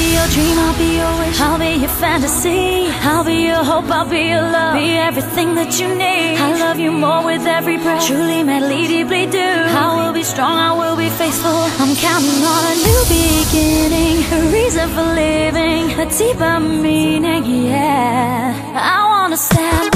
be your dream, I'll be your wish, I'll be your fantasy, I'll be your hope, I'll be your love, be everything that you need. I love you more with every breath, truly, madly, deeply do. I will be strong, I will be faithful, I'm counting on a new beginning, a reason for living, a deeper meaning, yeah. I wanna stand